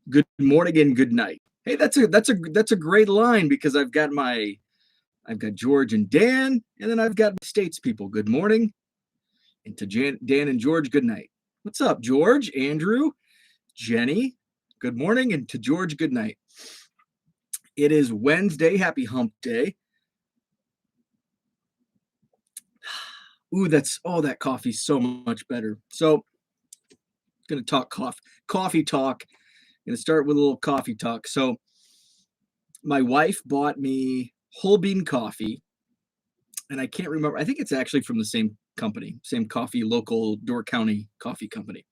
Good morning and good night. Hey, that's a great line because I've got George and Dan, and then I've got States people. Good morning, and to Dan and George, good night. What's up, George, Andrew, Jenny? Good morning, and to George, good night. It is Wednesday. Happy Hump Day. Ooh, that coffee's so much better. So, gonna talk coffee talk. Gonna start with a little coffee talk. So, my wife bought me whole bean coffee, and I can't remember. I think it's actually from the same company, same coffee, local Door County coffee company.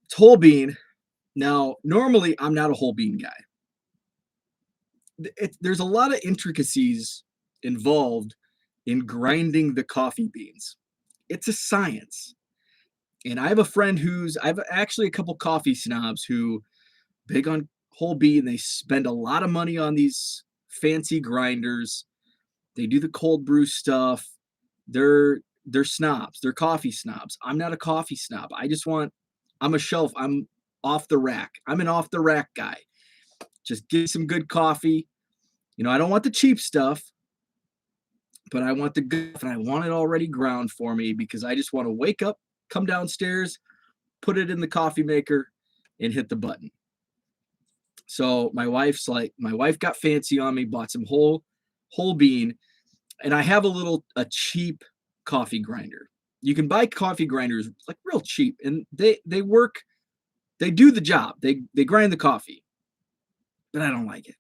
It's whole bean. Now, normally I'm not a whole bean guy. There's a lot of intricacies involved in grinding the coffee beans. It's a science. And I have a friend I've actually a couple coffee snobs who big on whole bean. They spend a lot of money on these fancy grinders. They do the cold brew stuff. They're snobs. They're coffee snobs. I'm not a coffee snob. I'm a shelf. I'm off the rack. I'm an off the rack guy. Just get some good coffee. I don't want the cheap stuff, but I want the good stuff, and I want it already ground for me because I just want to wake up, come downstairs, put it in the coffee maker, and hit the button. So my wife got fancy on me, bought some whole bean, and I have a cheap coffee grinder. You can buy coffee grinders like real cheap, and they work. They do the job. They grind the coffee, but I don't like it.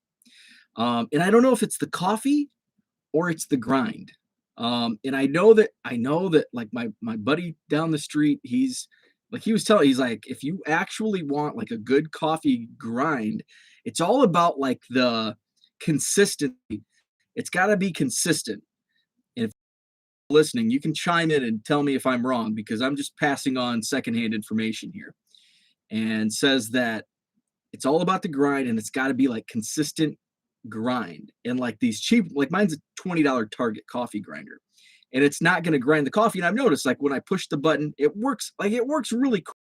And I don't know if it's the coffee or it's the grind. And I know that like my buddy down the street, he was telling, he's like, if you actually want like a good coffee grind, it's all about like the consistency. It's got to be consistent. And if you're listening, you can chime in and tell me if I'm wrong because I'm just passing on secondhand information here. And says that it's all about the grind and it's got to be like consistent grind. And like these cheap, like mine's a $20 Target coffee grinder, and it's not going to grind the coffee. And I've noticed like when I push the button, it works really cool.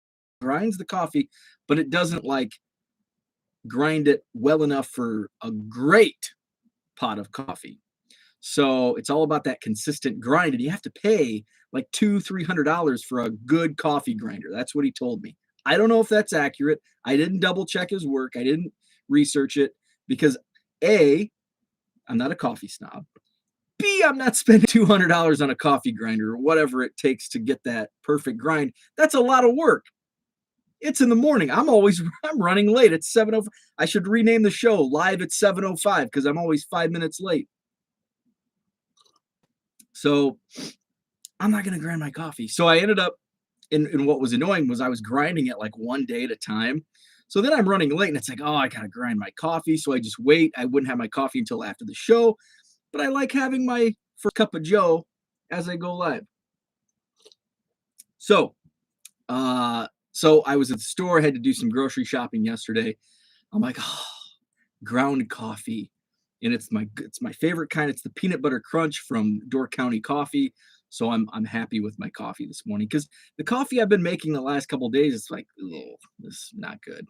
It grinds the coffee, but it doesn't like grind it well enough for a great pot of coffee. So it's all about that consistent grind, and you have to pay like $200-$300 for a good coffee grinder. That's what he told me. I don't know if that's accurate. I didn't double check his work. I didn't research it because A, I'm not a coffee snob. B, I'm not spending $200 on a coffee grinder or whatever it takes to get that perfect grind. That's a lot of work. It's in the morning. I'm running late. It's 7:05. I should rename the show Live at 7:05 because I'm always 5 minutes late. So I'm not going to grind my coffee. So I ended up in what was annoying was I was grinding it like one day at a time. So then I'm running late and it's like, oh, I got to grind my coffee. So I just wait. I wouldn't have my coffee until after the show, but I like having my first cup of Joe as I go live. So I was at the store, had to do some grocery shopping yesterday. I'm like, oh, ground coffee. And it's my favorite kind. It's the peanut butter crunch from Door County Coffee. So I'm happy with my coffee this morning because the coffee I've been making the last couple of days, it's like, oh, this is not good.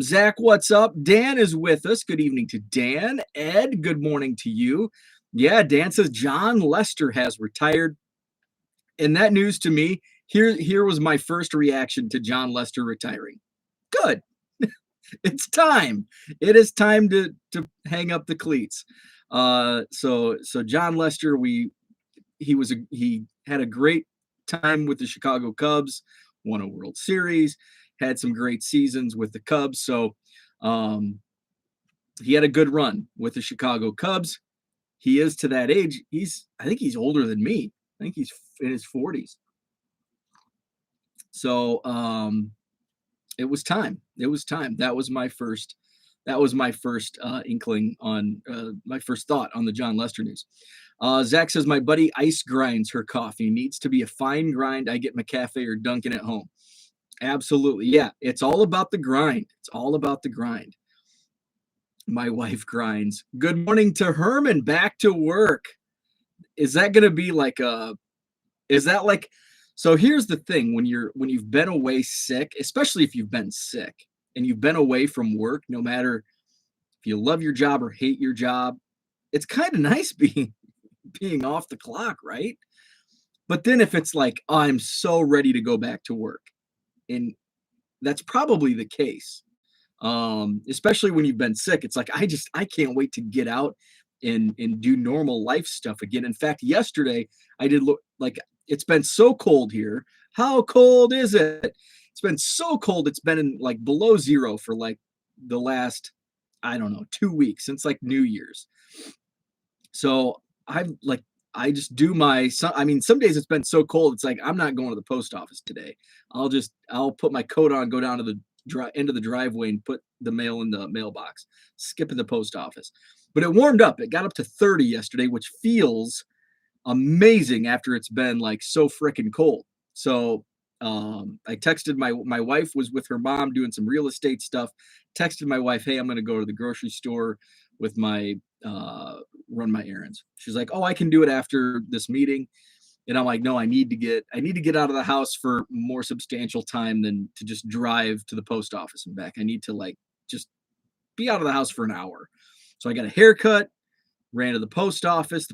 Zach, what's up? Dan is with us. Good evening to Dan. Ed, good morning to you. Yeah, Dan says Jon Lester has retired. And that news to me, here was my first reaction to Jon Lester retiring. Good. It's time. It is time to hang up the cleats. So Jon Lester, he had a great time with the Chicago Cubs, won a World Series, had some great seasons with the Cubs. So he had a good run with the Chicago Cubs. He is to that age. I think he's older than me. I think he's in his 40s. So it was time. That was my first inkling on my first thought on the Jon Lester news. Zach says, my buddy ice grinds her coffee. Needs to be a fine grind. I get McCafe or Dunkin' at home. Absolutely. Yeah. It's all about the grind. My wife grinds. Good morning to Herman. Back to work. Is that going to be like so here's the thing. When you've been away sick, especially if you've been sick and you've been away from work, no matter if you love your job or hate your job, it's kind of nice being off the clock, right? But then if it's like, oh, I'm so ready to go back to work, and that's probably the case. Especially when you've been sick, it's like I can't wait to get out and do normal life stuff again. In fact, yesterday I did look like it's been so cold here. How cold is it? It's been so cold. It's been in like below zero for like the last, I don't know, 2 weeks since like New Year's. So I'm like, I just do I mean, some days it's been so cold, it's like, I'm not going to the post office today. I'll put my coat on, go down to the end of the driveway and put the mail in the mailbox, skipping the post office. But it warmed up. It got up to 30 yesterday, which feels amazing after it's been like so freaking cold. So I texted my wife was with her mom doing some real estate stuff. Texted my wife, hey, I'm going to go to the grocery store with my run my errands. She's like, oh, I can do it after this meeting. And I'm like, no, I need to get out of the house for more substantial time than to just drive to the post office and back. I need to like just be out of the house for an hour. So I got a haircut, ran to the post office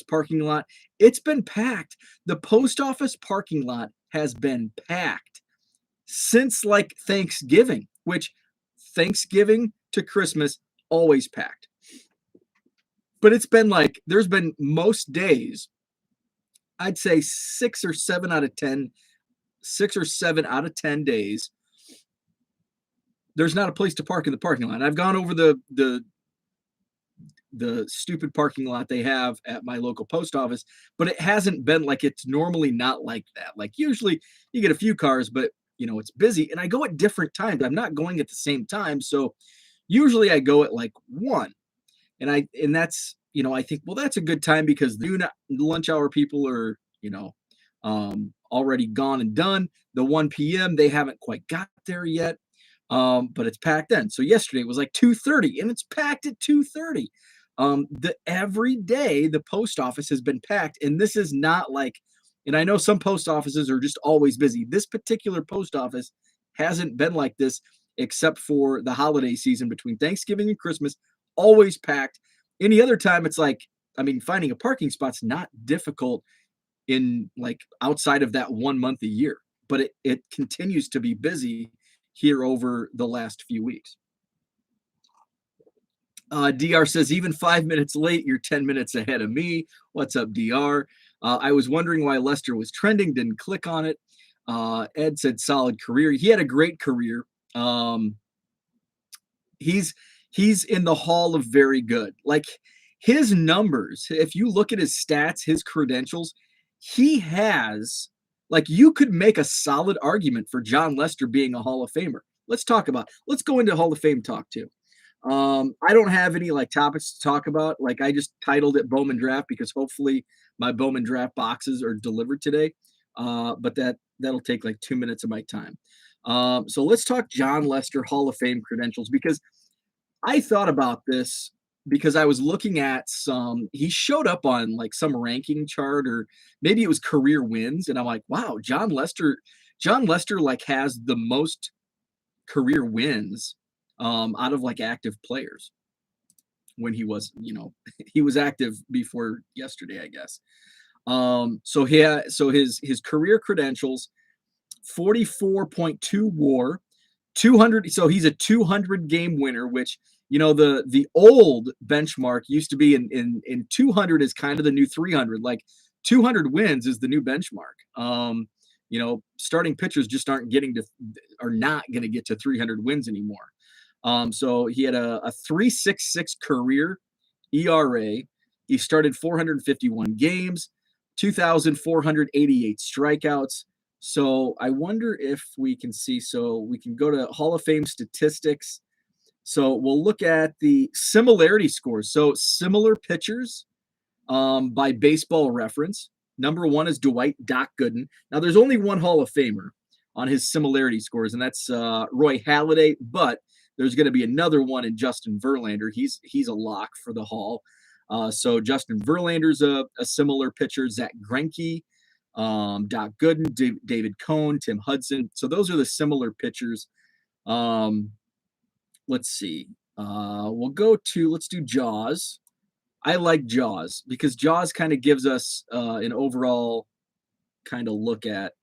parking lot. It's been packed. The post office parking lot has been packed since like Thanksgiving, which Thanksgiving to Christmas, always packed. But it's been like, there's been most days, I'd say 6 or 7 out of 10 days, there's not a place to park in the parking lot. I've gone over the stupid parking lot they have at my local post office, but it hasn't been like, it's normally not like that. Like usually you get a few cars, but you know, it's busy, and I go at different times. I'm not going at the same time. So usually I go at like 1, and that's, you know, I think, well, that's a good time because the lunch hour people are, you know, already gone and done. The 1 p.m. they haven't quite got there yet. But it's packed in. So yesterday it was like 2:30 and it's packed at 2:30. Every day the post office has been packed, and this is not like, and I know some post offices are just always busy. This particular post office hasn't been like this except for the holiday season between Thanksgiving and Christmas, always packed. Any other time it's like, I mean, finding a parking spot's not difficult in like outside of that 1 month a year, but it continues to be busy here over the last few weeks. DR says, even 5 minutes late, you're 10 minutes ahead of me. What's up, DR? I was wondering why Lester was trending, didn't click on it. Ed said, solid career. He had a great career. He's in the hall of very good. Like his numbers, if you look at his stats, his credentials, he has, like, you could make a solid argument for Jon Lester being a Hall of Famer. Let's go into Hall of Fame talk too. I don't have any like topics to talk about. Like I just titled it Bowman Draft because hopefully my Bowman Draft boxes are delivered today. But that'll take like 2 minutes of my time. So let's talk Jon Lester Hall of Fame credentials, because I thought about this because I was looking at he showed up on like some ranking chart, or maybe it was career wins. And I'm like, wow, Jon Lester like has the most career wins out of like active players when he was, you know, he was active before yesterday, I guess. So his career credentials, 44.2 WAR, 200. So he's a 200 game winner, which, you know, the old benchmark used to be in 200 is kind of the new 300. Like 200 wins is the new benchmark. You know, starting pitchers just are not going to get to 300 wins anymore. So he had a 3.66 career ERA. He started 451 games, 2,488 strikeouts. So I wonder if we can see, so we can go to Hall of Fame statistics. So we'll look at the similarity scores. So similar pitchers by Baseball Reference. Number 1 is Dwight Doc Gooden. Now there's only one Hall of Famer on his similarity scores, and that's Roy Halladay, but there's going to be another one in Justin Verlander. He's a lock for the Hall. So Justin Verlander's a similar pitcher. Zach Greinke, Doc Gooden, David Cohn, Tim Hudson. So those are the similar pitchers. let's see. Let's do Jaws. I like Jaws because Jaws kind of gives us an overall kind of look at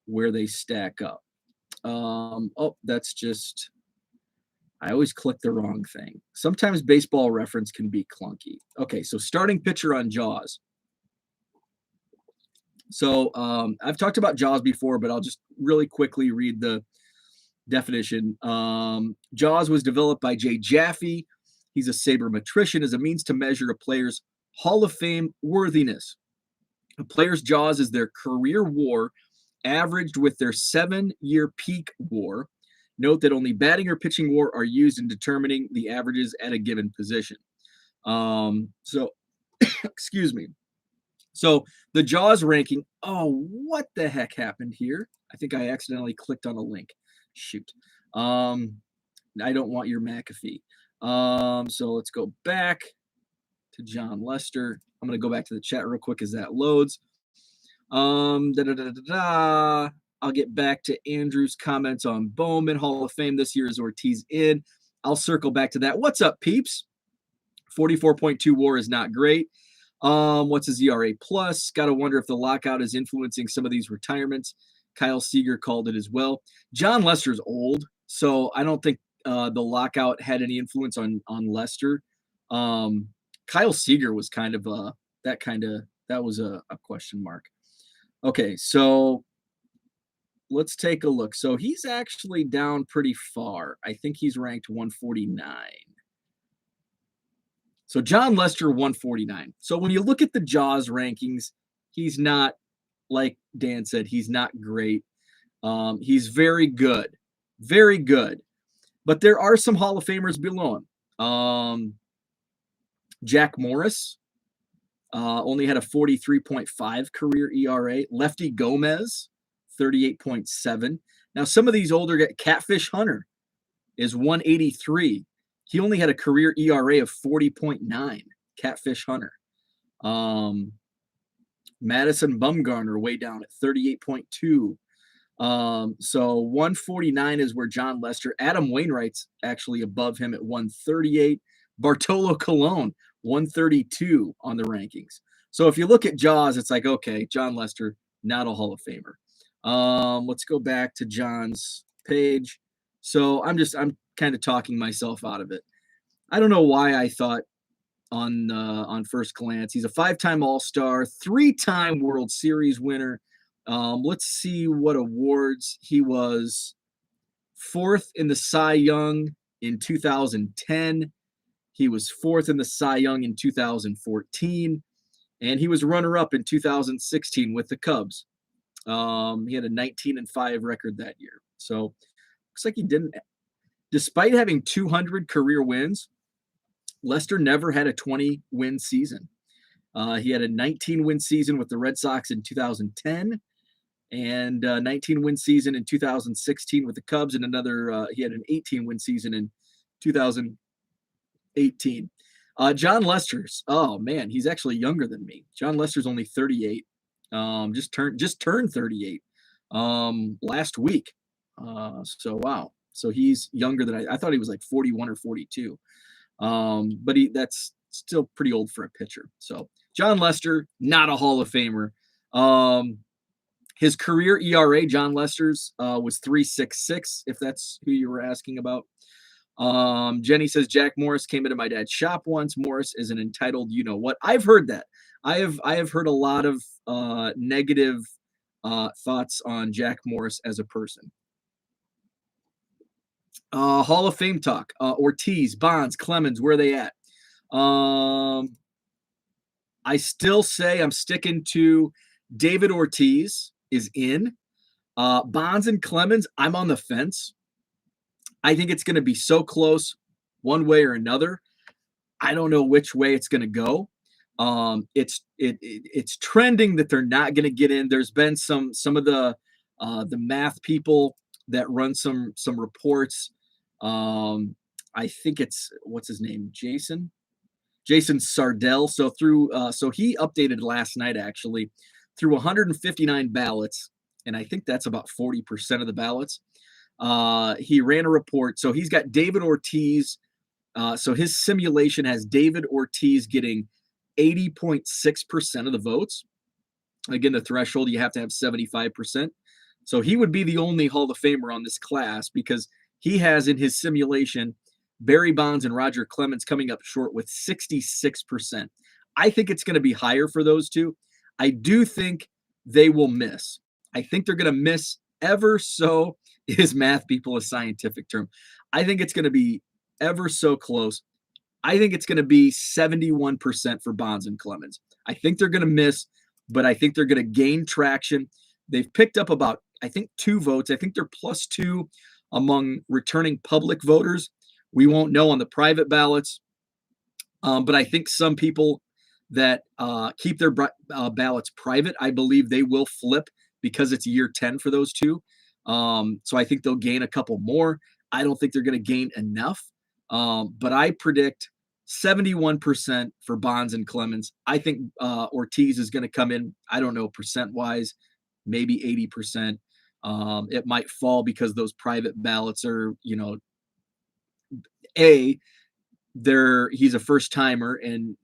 where they stack up. That's just, I always click the wrong thing. Sometimes baseball reference can be clunky. Okay, so starting pitcher on Jaws. So I've talked about Jaws before, but I'll just really quickly read the definition. Jaws was developed by Jay Jaffe. He's a sabermetrician as a means to measure a player's Hall of Fame worthiness. A player's Jaws is their career WAR averaged with their 7-year peak WAR. Note that only batting or pitching WAR are used in determining the averages at a given position. Excuse me. So the Jaws ranking. Oh, what the heck happened here? I think I accidentally clicked on a link. Shoot. I don't want your McAfee. So let's go back to Jon Lester. I'm going to go back to the chat real quick as that loads. I'll get back to Andrew's comments on Bowman Hall of Fame this year. Is Ortiz in? I'll circle back to that. What's up, peeps? 44.2 WAR is not great. What's his ERA plus? Got to wonder if the lockout is influencing some of these retirements. Kyle Seager called it as well. Jon Lester's old, so I don't think the lockout had any influence on Lester. Kyle Seager was kind of that was a question mark. Okay, so let's take a look. So he's actually down pretty far. I think he's ranked 149. So Jon Lester, 149. So when you look at the Jaws rankings, he's not, like Dan said, he's not great. He's very good. Very good. But there are some Hall of Famers below him. Jack Morris only had a 43.5 career ERA. Lefty Gomez, 38.7. Now, some of these older guys, Catfish Hunter is 183. He only had a career ERA of 40.9. Catfish Hunter. Madison Bumgarner way down at 38.2. So 149 is where Jon Lester. Adam Wainwright's actually above him at 138. Bartolo Colon, 132 on the rankings. So if you look at Jaws, it's like, okay, Jon Lester, not a Hall of Famer. Let's go back to John's page. So I'm kind of talking myself out of it. I don't know why I thought on first glance. He's a 5-time All-Star, 3-time World Series winner. Let's see what awards. He was 4th in the Cy Young in 2010. He was 4th in the Cy Young in 2014. And he was runner-up in 2016 with the Cubs. He had a 19-5 record that year. So looks like he didn't. Despite having 200 career wins, Lester never had a 20-win season. He had a 19-win season with the Red Sox in 2010 and a 19-win season in 2016 with the Cubs, and he had an 18-win season in 2018. Jon Lester's, oh man, he's actually younger than me. Jon Lester's only 38. Just turned 38 last week. So wow. So he's younger than I thought he was like 41 or 42. But that's still pretty old for a pitcher. So Jon Lester, not a Hall of Famer. His career ERA, Jon Lester's, was 3.66, if that's who you were asking about. Jenny says Jack Morris came into my dad's shop once. Morris is an entitled, you know what? I've heard that. I have heard a lot of negative thoughts on Jack Morris as a person. Hall of Fame talk. Ortiz, Bonds, Clemens, where are they at? I still say I'm sticking to David Ortiz is in. Bonds and Clemens, I'm on the fence. I think it's going to be so close one way or another. I don't know which way it's going to go. It's trending that they're not going to get in. There's been some of the math people that run some reports. I think it's, what's his name? Jason Sardell. So so he updated last night actually through 159 ballots. And I think that's about 40% of the ballots. He ran a report. So he's got David Ortiz. So his simulation has David Ortiz getting 80.6% of the votes. Again, the threshold, you have to have 75%. So he would be the only Hall of Famer on this class because he has in his simulation Barry Bonds and Roger Clemens coming up short with 66%. I think it's going to be higher for those two. I do think they will miss. I think they're going to miss ever so, is math people a scientific term? I think it's going to be ever so close. I think it's going to be 71% for Bonds and Clemens. I think they're going to miss, but I think they're going to gain traction. They've picked up about, I think, 2 votes. I think they're +2 among returning public voters. We won't know on the private ballots, but I think some people that keep their ballots private, I believe they will flip because it's year 10 for those two. So I think they'll gain a couple more. I don't think they're going to gain enough, but I predict 71% for Bonds and Clemens. I think Ortiz is going to come in, I don't know, percent-wise, maybe 80%. It might fall because those private ballots are, he's a first timer and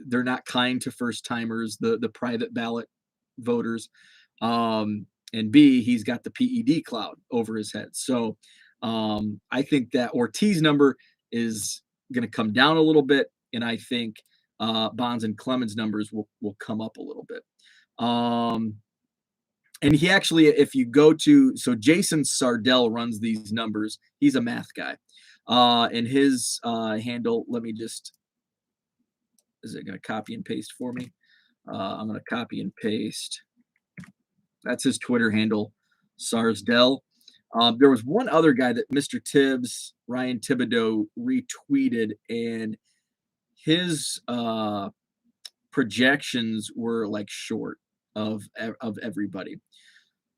they're not kind to first timers, the private ballot voters. And B, he's got the PED cloud over his head. So I think that Ortiz number is going to come down a little bit. And I think Bonds and Clemens numbers will come up a little bit. And he actually, if you go to, so Jason Sardell runs these numbers. He's a math guy. And his handle, let me just, is it going to copy and paste for me? I'm going to copy and paste. That's his Twitter handle, Sarsdell. There was one other guy that Mr. Tibbs, Ryan Thibodeau, retweeted, and his projections were like short of everybody.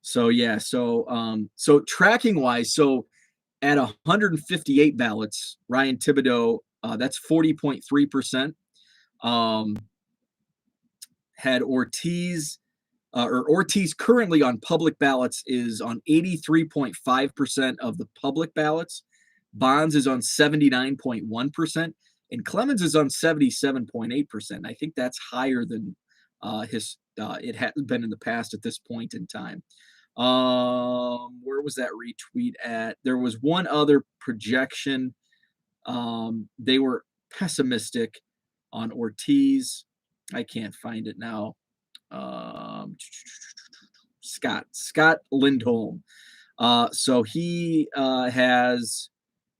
So yeah, so tracking wise, so at 158 ballots, Ryan Thibodeau, that's 40.3%. Had Ortiz. Ortiz currently on public ballots is on 83.5% of the public ballots. Bonds is on 79.1%, and Clemens is on 77.8%. I think that's higher than it has been in the past at this point in time. Where was that retweet at? There was one other projection. They were pessimistic on Ortiz. I can't find it now. Scott Lindholm. So he has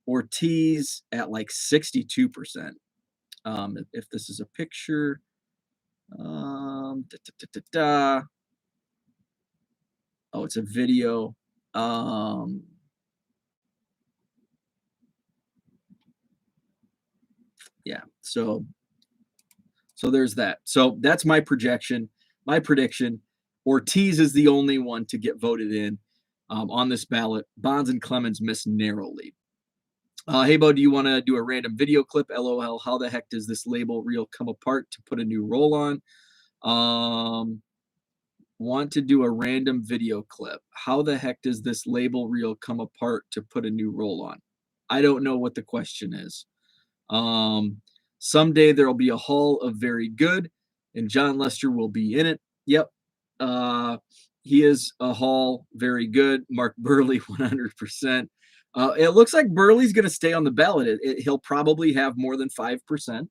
Ortiz at like 62%. If this is a picture, oh, it's a video. Yeah, so there's that. So that's my projection. My prediction, Ortiz is the only one to get voted in on this ballot. Bonds and Clemens miss narrowly. Hey, Bo, do you want to do a random video clip? LOL, how the heck does this label reel come apart to put a new roll on? Want to do a random video clip. How the heck does this label reel come apart to put a new roll on? I don't know what the question is. Someday there'll be a Hall of Very Good, and Jon Lester will be in it. Yep. He is a Hall Very Good. Mark Burley, 100%. It looks like Burley's going to stay on the ballot. He'll probably have more than 5%.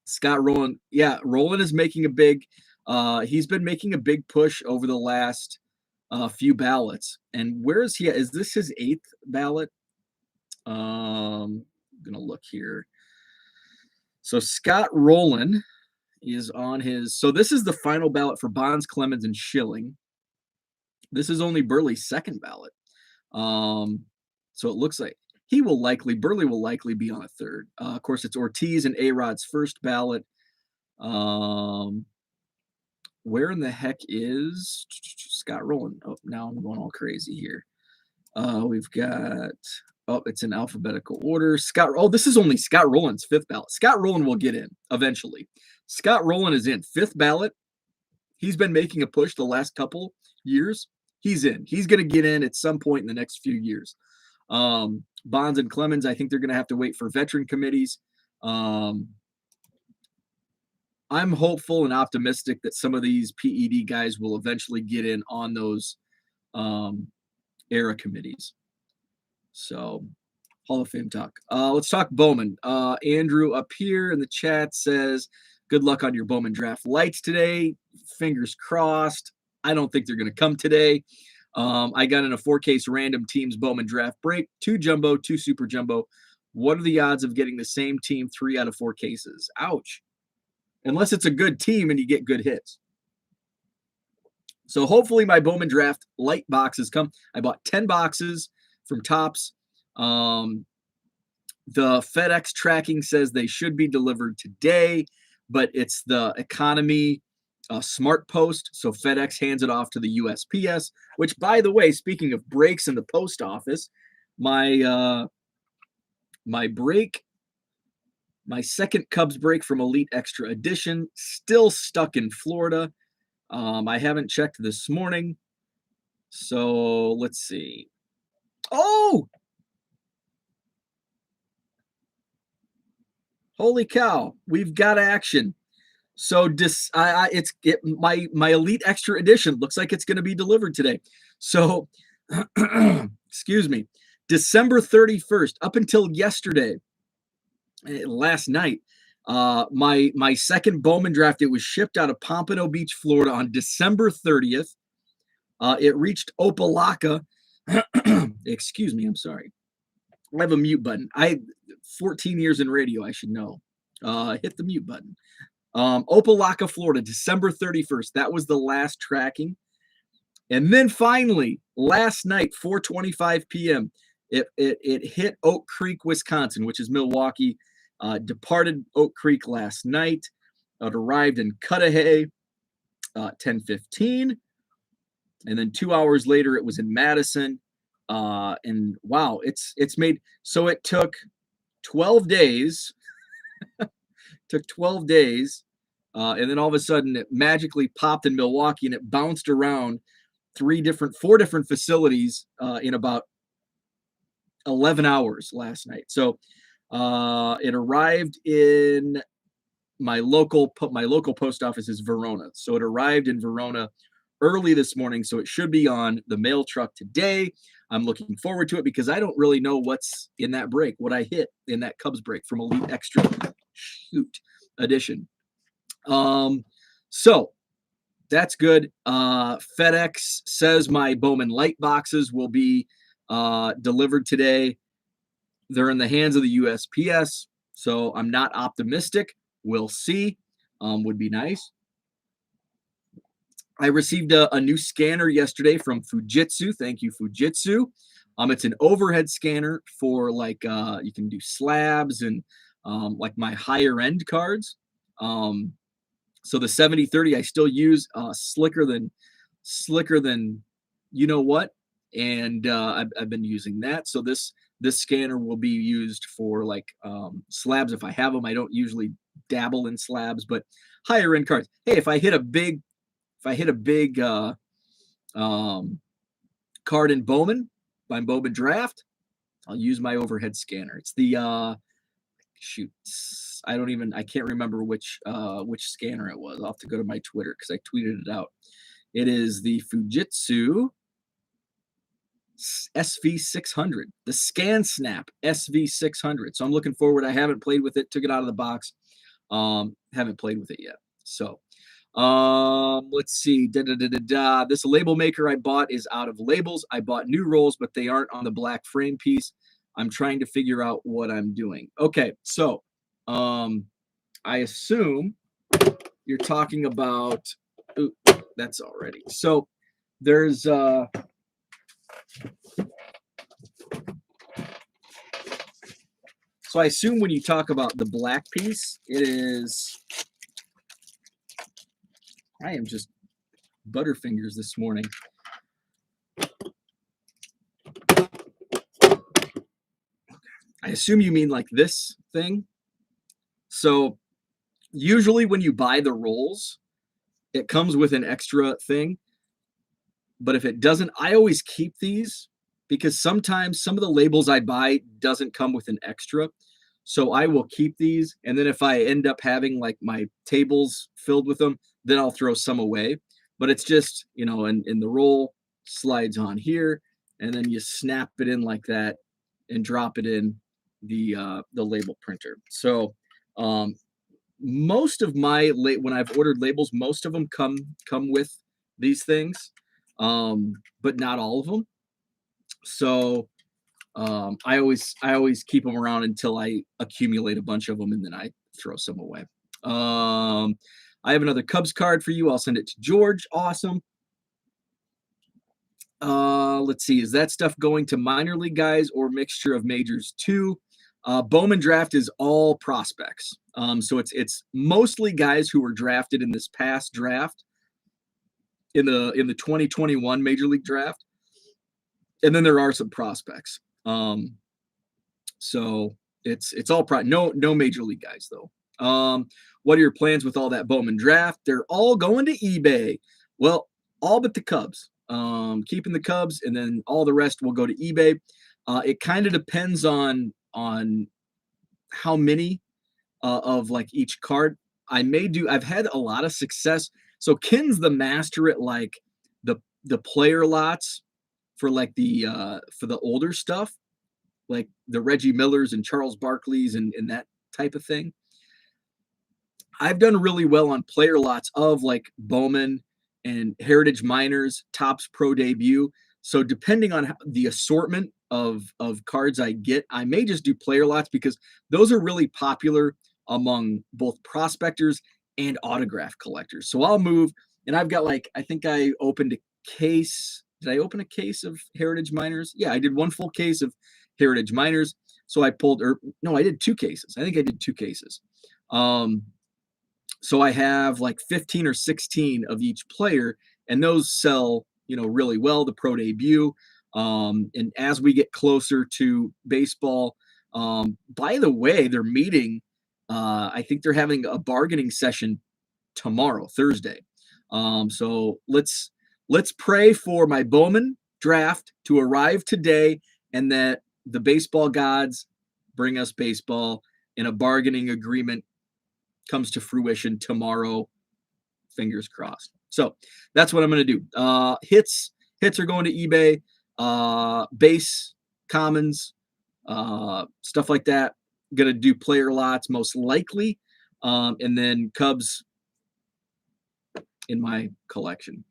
Scott Rowland. Yeah, Rowland is making a big, he's been making a big push over the last few ballots. And where is he at? Is this his 8th ballot? I'm going to look here. So Scott Rowland is on his, so this is the final ballot for Bonds, Clemens, and Schilling. This is only Burley's 2nd ballot. So it looks like Burley will likely be on a 3rd. Of course, it's Ortiz and A-Rod's 1st ballot. Where in the heck is Scott Rowland? Oh, now I'm going all crazy here. We've got, it's in alphabetical order. This is only Scott Rowland's 5th ballot. Scott Rowland will get in eventually. Scott Rowland is in 5th ballot. He's been making a push the last couple years. he's in. He's going to get in at some point in the next few years. Bonds and Clemens, I think they're going to have to wait for veteran committees. I'm hopeful and optimistic that some of these PED guys will eventually get in on those era committees. So, Hall of Fame talk. Let's talk Bowman. Andrew up here in the chat says, good luck on your Bowman Draft Lites today. Fingers crossed. I don't think they're going to come today. I got in a 4-case random teams Bowman Draft break, 2 jumbo, 2 super jumbo. What are the odds of getting the same team 3 out of 4 cases? Ouch. Unless it's a good team and you get good hits. So hopefully my Bowman Draft Lite boxes come. I bought 10 boxes from Topps. The FedEx tracking says they should be delivered today, but it's the economy smart post. So FedEx hands it off to the USPS, which, by the way, speaking of breaks in the post office, my second Cubs break from Elite Extra Edition still stuck in Florida. I haven't checked this morning. So let's see. Oh, holy cow! We've got action. So my Elite Extra Edition looks like it's going to be delivered today. So, excuse me, December 31st, up until yesterday, last night, my second Bowman draft, it was shipped out of Pompano Beach, Florida on December 30th. It reached Opelika. Excuse me, I'm sorry. I have a mute button. 14 years in radio, I should know. Hit the mute button. Opelika, Florida, December 31st. That was the last tracking. And then finally, last night, 4:25 p.m., it hit Oak Creek, Wisconsin, which is Milwaukee. Departed Oak Creek last night. It arrived in Cudahy 10:15. And then 2 hours later, it was in Madison. And wow, it's made, so it took 12 days. Took 12 days. And then all of a sudden it magically popped in Milwaukee and it bounced around 4 different facilities in about 11 hours last night. So it arrived in my local post office is Verona. So it arrived in Verona early this morning. So it should be on the mail truck today. I'm looking forward to it because I don't really know what's in that break, what I hit in that Cubs break from Elite Extra Edition. So that's good. FedEx says my Bowman Lite boxes will be delivered today. They're in the hands of the USPS, so I'm not optimistic. We'll see. Would be nice. I received a new scanner yesterday from Fujitsu. Thank you, Fujitsu. It's an overhead scanner for you can do slabs and like my higher end cards. So the 7030 I still use, slicker than you know what, and I've been using that. So this scanner will be used for slabs if I have them. I don't usually dabble in slabs, but higher end cards. Hey, if I hit a big card in Bowman by Bowman Draft, I'll use my overhead scanner. It's the I can't remember which scanner it was. I'll have to go to my Twitter because I tweeted it out. It is the Fujitsu SV600, the ScanSnap SV600. So I'm looking forward. I haven't played with it. Took it out of the box. Haven't played with it yet. So let's see. This label maker I bought is out of labels. I bought new rolls, but they aren't on the black frame piece. I'm trying to figure out what I'm doing. Okay, so I assume you're talking about. Ooh, that's already. So there's so I assume when you talk about the black piece, it is. I am just butterfingers this morning. I assume you mean like this thing. So usually when you buy the rolls, it comes with an extra thing. But if it doesn't, I always keep these because sometimes some of the labels I buy doesn't come with an extra. So I will keep these. And then if I end up having like my tables filled with them, then I'll throw some away. But it's just, in the roll slides on here, and then you snap it in like that and drop it in the label printer. So most of my when I've ordered labels, most of them come with these things, but not all of them. So I always keep them around until I accumulate a bunch of them, and then I throw some away. I have another Cubs card for you. I'll send it to George. Awesome. Let's see. Is that stuff going to minor league guys or mixture of majors too? Bowman Draft is all prospects. So it's mostly guys who were drafted in this past draft, in the 2021 Major League Draft, and then there are some prospects. So it's all no Major League guys though. What are your plans with all that Bowman Draft? They're all going to eBay. Well, all but the Cubs. Keeping the Cubs, and then all the rest will go to eBay. It kind of depends on how many of like each card I may do. I've had a lot of success. So Ken's the master at like the player lots for like for the older stuff, like the Reggie Millers and Charles Barkleys and that type of thing. I've done really well on player lots of like Bowman and Heritage Minors, Topps Pro Debut. So depending on the assortment of cards I get, I may just do player lots because those are really popular among both prospectors and autograph collectors. So I'll move, and I've got I think I opened a case. Did I open a case of Heritage Minors? Yeah, I did one full case of Heritage Minors. So I I did two cases. I think I did two cases. So I have like 15 or 16 of each player, and those sell, really well, the Pro Debut. And as we get closer to baseball, by the way, they're meeting. I think they're having a bargaining session tomorrow, Thursday. So let's pray for my Bowman Draft to arrive today, and that the baseball gods bring us baseball, and a bargaining agreement comes to fruition tomorrow. Fingers crossed. So that's what I'm going to do. Hits are going to eBay. Base, commons, stuff like that. Going to do player lots most likely, and then Cubs in my collection.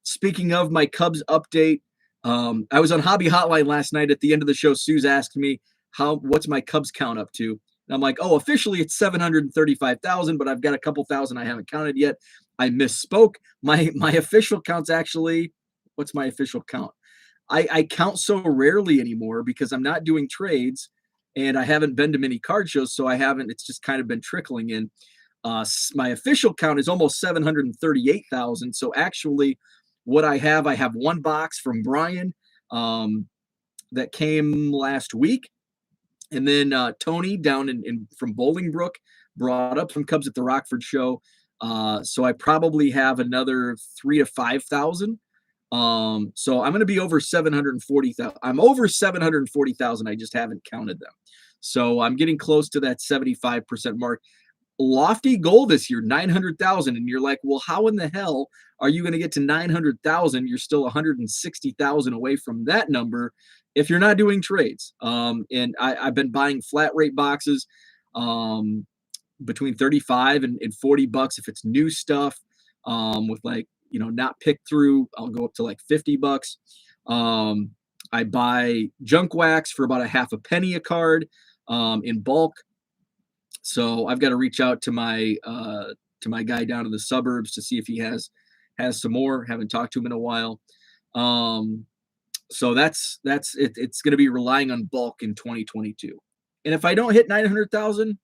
Speaking of my Cubs update, I was on Hobby Hotline last night. At the end of the show, Suze asked me what's my Cubs count up to. And I'm like, oh, officially it's 735,000, but I've got a couple thousand I haven't counted yet. I misspoke. My official count's actually, what's my official count? I count so rarely anymore because I'm not doing trades, and I haven't been to many card shows, so it's just kind of been trickling in. My official count is almost 738,000. So actually what I have one box from Brian that came last week. And then Tony down from Bolingbrook brought up some Cubs at the Rockford show. So I probably have another 3,000 to 5,000. So I'm going to be over 740,000. I'm over 740,000. I just haven't counted them. So I'm getting close to that 75% mark. Lofty goal this year, 900,000. And you're like, well, how in the hell are you going to get to 900,000? You're still 160,000 away from that number if you're not doing trades. And I've been buying flat rate boxes between 35 and $40 if it's new stuff, with not picked through. I'll go up to like $50. I buy junk wax for about a half a penny a card in bulk. So I've got to reach out to my guy down in the suburbs to see if he has some more. Haven't talked to him in a while. So that's it. It's going to be relying on bulk in 2022. And if I don't hit 900,000,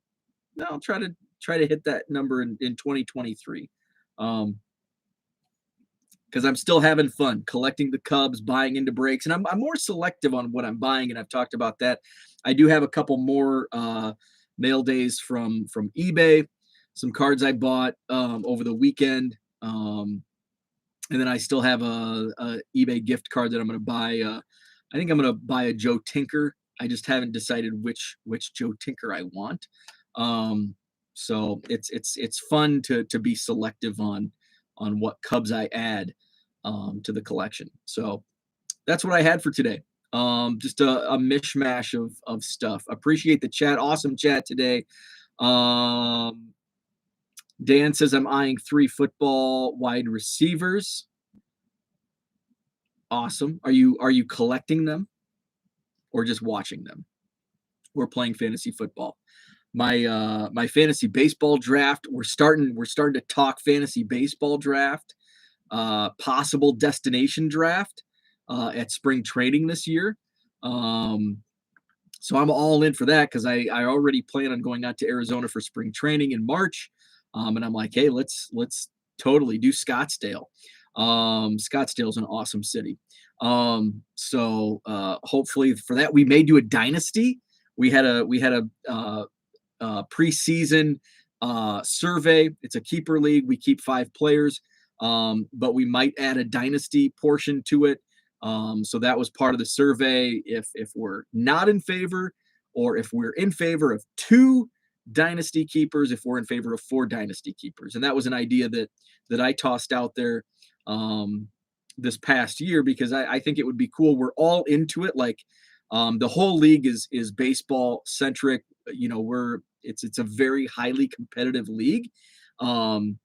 I'll try to hit that number in 2023. Because I'm still having fun collecting the Cubs, buying into breaks, and I'm more selective on what I'm buying, and I've talked about that. I do have a couple more mail days from eBay, some cards I bought over the weekend. And then I still have a eBay gift card that I'm going to buy. I think I'm going to buy a Joe Tinker. I just haven't decided which Joe Tinker I want. Um, so it's fun to be selective on what Cubs I add to the collection. So that's what I had for today. Just a mishmash of stuff. Appreciate the chat. Awesome chat today. Dan says I'm eyeing 3 football wide receivers. Awesome. Are you collecting them or just watching them? We're playing fantasy football. My fantasy baseball draft. We're starting to talk fantasy baseball draft. Possible destination draft at spring training this year. So I'm all in for that because I already plan on going out to Arizona for spring training in March. And I'm like, hey, let's totally do Scottsdale. Scottsdale's an awesome city. So hopefully for that, we may do a dynasty. We had a preseason survey. It's a keeper league. We keep 5 players, but we might add a dynasty portion to it. So that was part of the survey. If we're not in favor, or if we're in favor of 2 dynasty keepers, if we're in favor of 4 dynasty keepers, and that was an idea that I tossed out there this past year because I think it would be cool. We're all into it. Like the whole league is baseball centric. You know, it's a very highly competitive league. And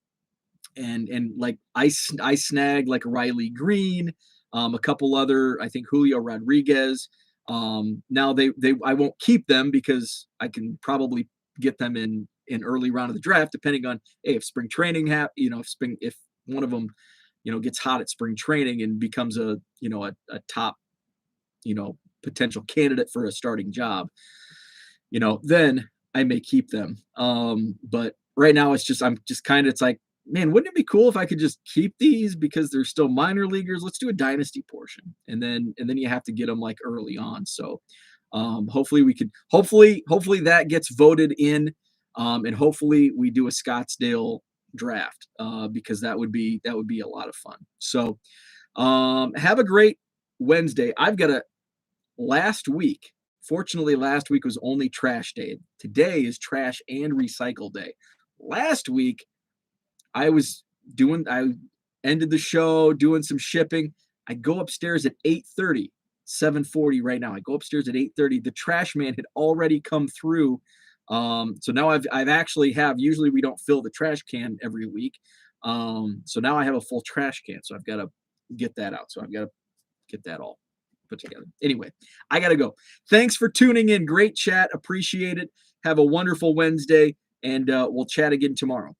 like I snagged like Riley Green, a couple other, I think Julio Rodriguez. Now they I won't keep them because I can probably get them in early round of the draft, depending on if spring training if one of them gets hot at spring training and becomes a top potential candidate for a starting job, then I may keep them. But right now it's like, man, wouldn't it be cool if I could just keep these because they're still minor leaguers? Let's do a dynasty portion. And then you have to get them like early on. So hopefully that gets voted in. And hopefully we do a Scottsdale draft because that would be a lot of fun. So have a great Wednesday. Fortunately, last week was only trash day. Today is trash and recycle day. Last week, I ended the show doing some shipping. I go upstairs at 8:30, 7:40 right now. I go upstairs at 8:30. The trash man had already come through. So now I've actually usually we don't fill the trash can every week. So now I have a full trash can. So I've got to get that out. So I've got to get that all put together. Anyway, I got to go. Thanks for tuning in. Great chat. Appreciate it. Have a wonderful Wednesday, and we'll chat again tomorrow.